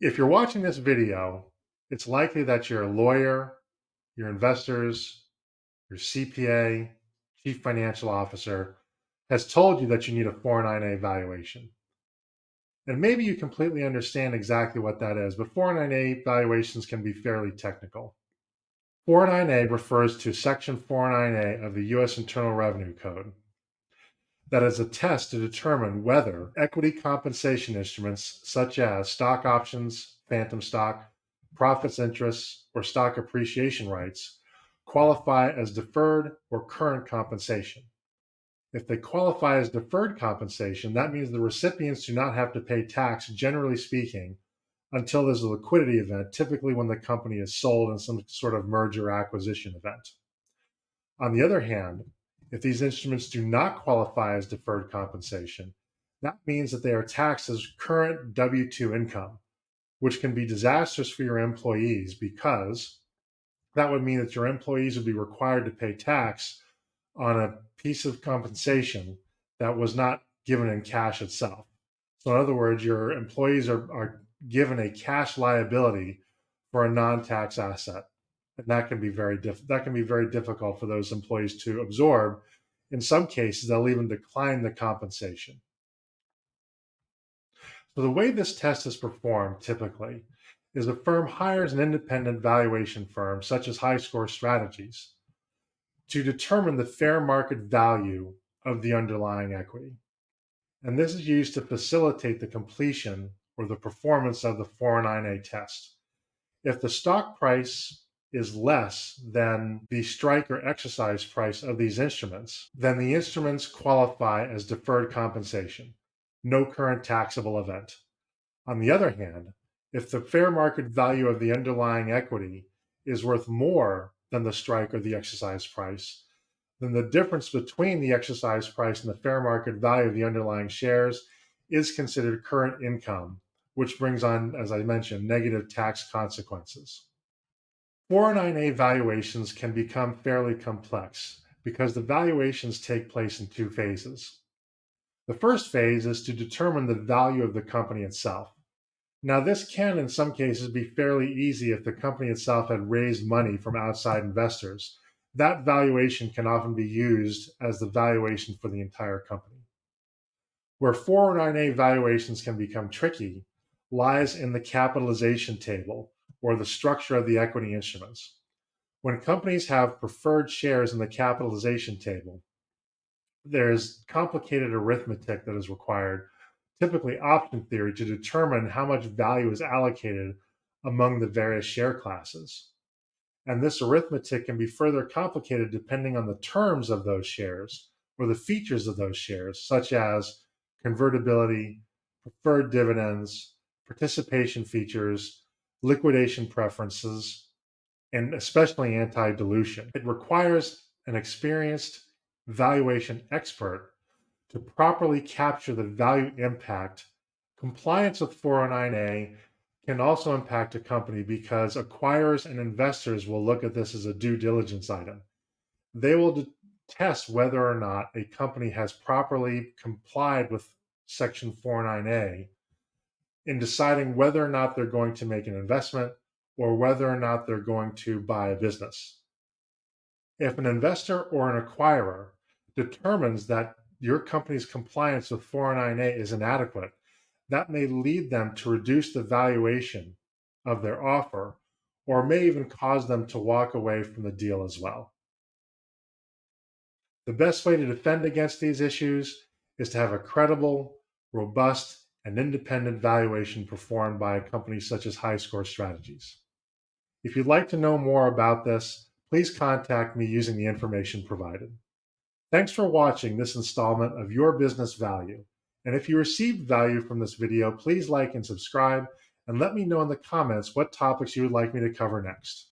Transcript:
If you're watching this video, it's likely that your lawyer, your investors, your CPA, chief financial officer, has told you that you need a 409A valuation. And maybe you completely understand exactly what that is, but 409A valuations can be fairly technical. 409A refers to Section 409A of the U.S. Internal Revenue Code. That is a test to determine whether equity compensation instruments such as stock options, phantom stock, profits interests, or stock appreciation rights qualify as deferred or current compensation. If they qualify as deferred compensation, that means the recipients do not have to pay tax, generally speaking, until there's a liquidity event, typically when the company is sold in some sort of merger acquisition event. On the other hand, if these instruments do not qualify as deferred compensation, that means that they are taxed as current W-2 income, which can be disastrous for your employees because that would mean that your employees would be required to pay tax on a piece of compensation that was not given in cash itself. So, in other words, your employees are given a cash liability for a non-tax asset, and that can be very difficult for those employees to absorb. In some cases, they'll even decline the compensation. So, the way this test is performed typically is a firm hires an independent valuation firm, such as High Score Strategies, to determine the fair market value of the underlying equity. And this is used to facilitate the completion or the performance of the 409A test. If the stock price is less than the strike or exercise price of these instruments, then the instruments qualify as deferred compensation, no current taxable event. On the other hand, if the fair market value of the underlying equity is worth more than the strike or the exercise price, then the difference between the exercise price and the fair market value of the underlying shares is considered current income, which brings on, as I mentioned, negative tax consequences. 409A valuations can become fairly complex because the valuations take place in two phases. The first phase is to determine the value of the company itself. Now, this can, in some cases, be fairly easy if the company itself had raised money from outside investors. That valuation can often be used as the valuation for the entire company. Where 409A valuations can become tricky lies in the capitalization table or the structure of the equity instruments. When companies have preferred shares in the capitalization table, there's complicated arithmetic that is required, typically option theory, to determine how much value is allocated among the various share classes. And this arithmetic can be further complicated depending on the terms of those shares or the features of those shares, such as convertibility, preferred dividends, participation features, liquidation preferences, and especially anti-dilution. It requires an experienced valuation expert to properly capture the value impact. Compliance with 409A can also impact a company because acquirers and investors will look at this as a due diligence item. They will test whether or not a company has properly complied with Section 409A in deciding whether or not they're going to make an investment or whether or not they're going to buy a business. If an investor or an acquirer determines that your company's compliance with 409A is inadequate, that may lead them to reduce the valuation of their offer or may even cause them to walk away from the deal as well. The best way to defend against these issues is to have a credible, robust, and independent valuation performed by a company such as High Score Strategies. If you'd like to know more about this, please contact me using the information provided. Thanks for watching this installment of Your Business Value. And if you received value from this video, please like and subscribe, and let me know in the comments what topics you would like me to cover next.